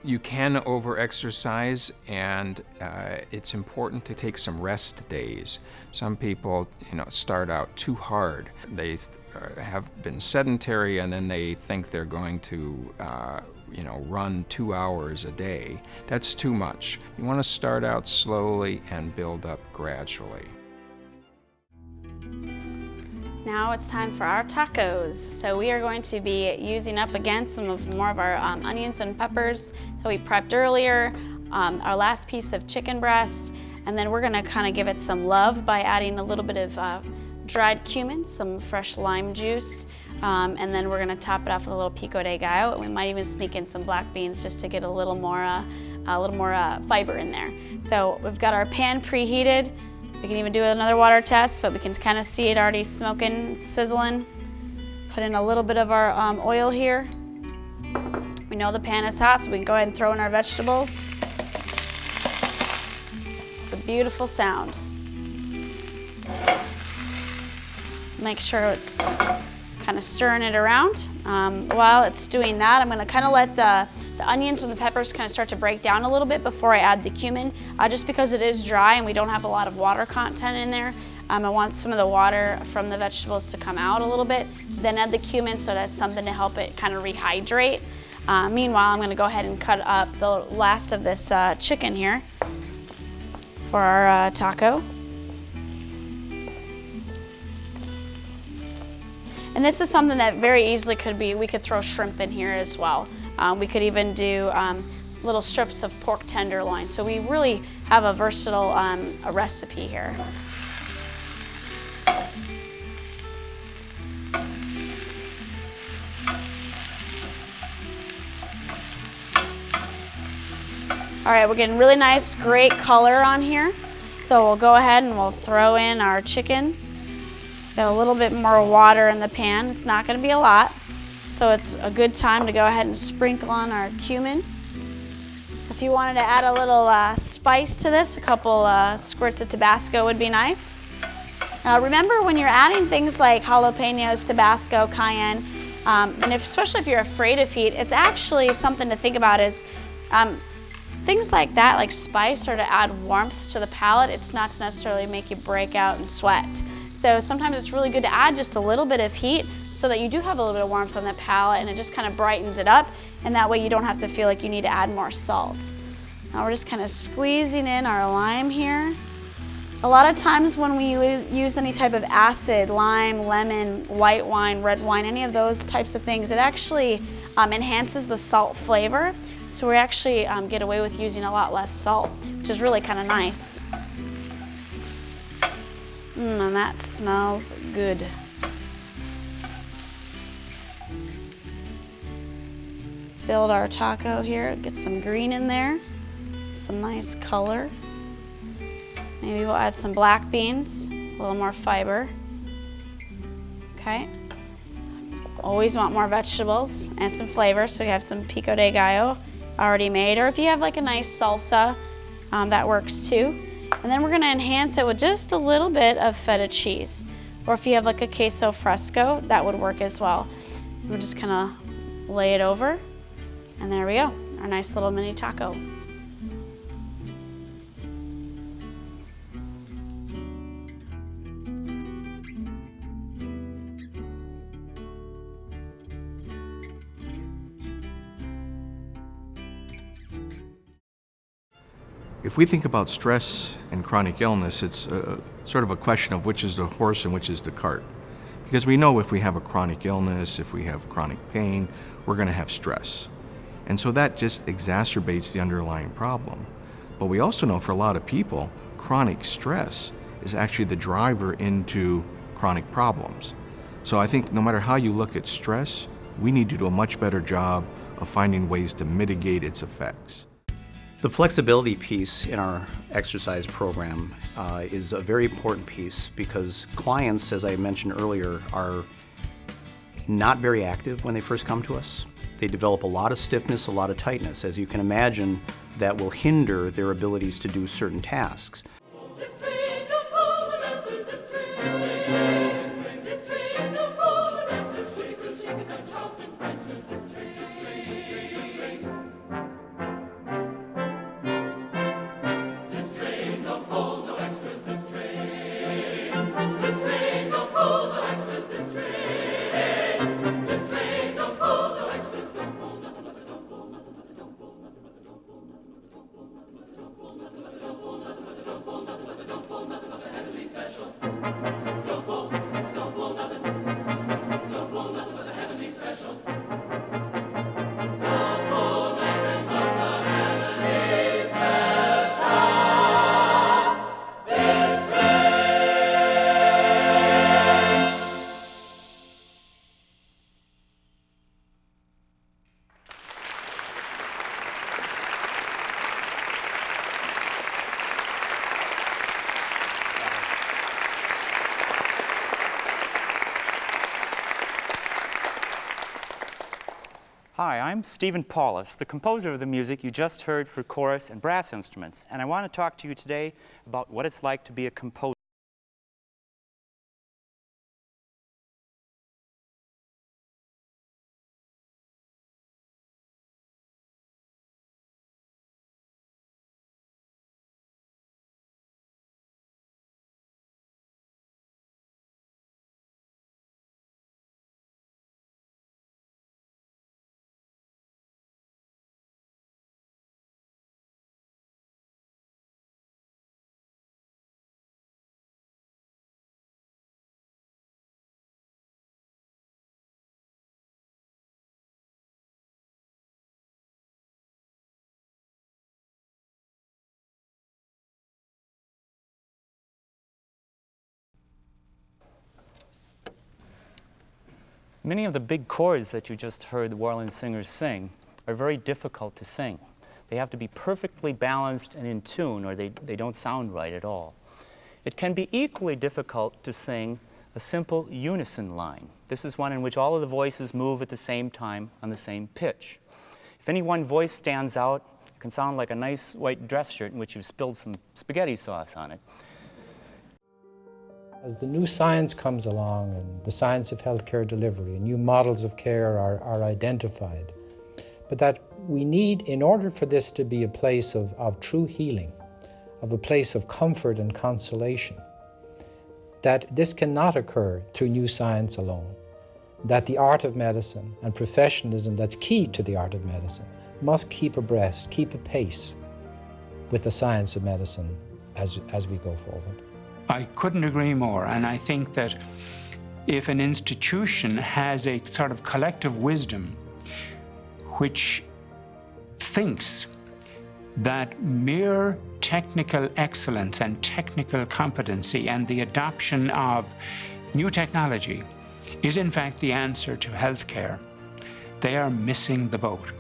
You can over-exercise, and it's important to take some rest days. Some people, start out too hard. They have been sedentary, and then they think they're going to, run 2 hours a day. That's too much. You want to start out slowly and build up gradually. Now it's time for our tacos. So we are going to be using up again more of our onions and peppers that we prepped earlier, our last piece of chicken breast, and then we're gonna kind of give it some love by adding a little bit of dried cumin, some fresh lime juice, and then we're gonna top it off with a little pico de gallo, and we might even sneak in some black beans just to get a little more fiber in there. So we've got our pan preheated. We can even do another water test, but we can kind of see it already smoking, sizzling. Put in a little bit of our oil here. We know the pan is hot, so we can go ahead and throw in our vegetables. It's a beautiful sound. Make sure it's kind of stirring it around. While it's doing that, I'm gonna kind of let the onions and the peppers kind of start to break down a little bit before I add the cumin, just because it is dry and we don't have a lot of water content in there. I want some of the water from the vegetables to come out a little bit, then add the cumin so that's something to help it kind of rehydrate. Meanwhile, I'm gonna go ahead and cut up the last of this chicken here for our taco. And this is something that very easily we could throw shrimp in here as well. We could even do little strips of pork tenderloin. So we really have a versatile a recipe here. All right, we're getting really nice, great color on here. So we'll go ahead and we'll throw in our chicken. Got a little bit more water in the pan. It's not gonna be a lot. So it's a good time to go ahead and sprinkle on our cumin. If you wanted to add a little spice to this, a couple squirts of Tabasco would be nice. Remember when you're adding things like jalapenos, Tabasco, cayenne, and especially if you're afraid of heat, it's actually something to think about is things like that, like spice, are to add warmth to the palate. It's not to necessarily make you break out and sweat. So sometimes it's really good to add just a little bit of heat so that you do have a little bit of warmth on the palate, and it just kind of brightens it up, and that way you don't have to feel like you need to add more salt. Now we're just kind of squeezing in our lime here. A lot of times when we use any type of acid, lime, lemon, white wine, red wine, any of those types of things, it actually enhances the salt flavor. So we actually get away with using a lot less salt, which is really kind of nice. And that smells good. Build our taco here, get some green in there, some nice color. Maybe we'll add some black beans, a little more fiber. Okay. Always want more vegetables and some flavor, so we have some pico de gallo already made, or if you have like a nice salsa, that works too. And then we're gonna enhance it with just a little bit of feta cheese, or if you have like a queso fresco, that would work as well. We're just gonna lay it over. And there we go, our nice little mini taco. If we think about stress and chronic illness, it's sort of a question of which is the horse and which is the cart. Because we know if we have a chronic illness, if we have chronic pain, we're going to have stress. And so that just exacerbates the underlying problem. But we also know for a lot of people, chronic stress is actually the driver into chronic problems. So I think no matter how you look at stress, we need to do a much better job of finding ways to mitigate its effects. The flexibility piece in our exercise program is a very important piece because clients, as I mentioned earlier, are not very active when they first come to us. They develop a lot of stiffness, a lot of tightness. As you can imagine, that will hinder their abilities to do certain tasks. I'm Stephen Paulus, the composer of the music you just heard for chorus and brass instruments, and I want to talk to you today about what it's like to be a composer. Many of the big chords that you just heard the Warland singers sing are very difficult to sing. They have to be perfectly balanced and in tune, or they don't sound right at all. It can be equally difficult to sing a simple unison line. This is one in which all of the voices move at the same time on the same pitch. If any one voice stands out, it can sound like a nice white dress shirt in which you've spilled some spaghetti sauce on it. As the new science comes along and the science of healthcare delivery and new models of care are identified, but that we need, in order for this to be a place of true healing, of a place of comfort and consolation, that this cannot occur through new science alone, that the art of medicine and professionalism that's key to the art of medicine must keep abreast, keep a pace with the science of medicine as we go forward. I couldn't agree more, and I think that if an institution has a sort of collective wisdom which thinks that mere technical excellence and technical competency and the adoption of new technology is in fact the answer to healthcare, they are missing the boat.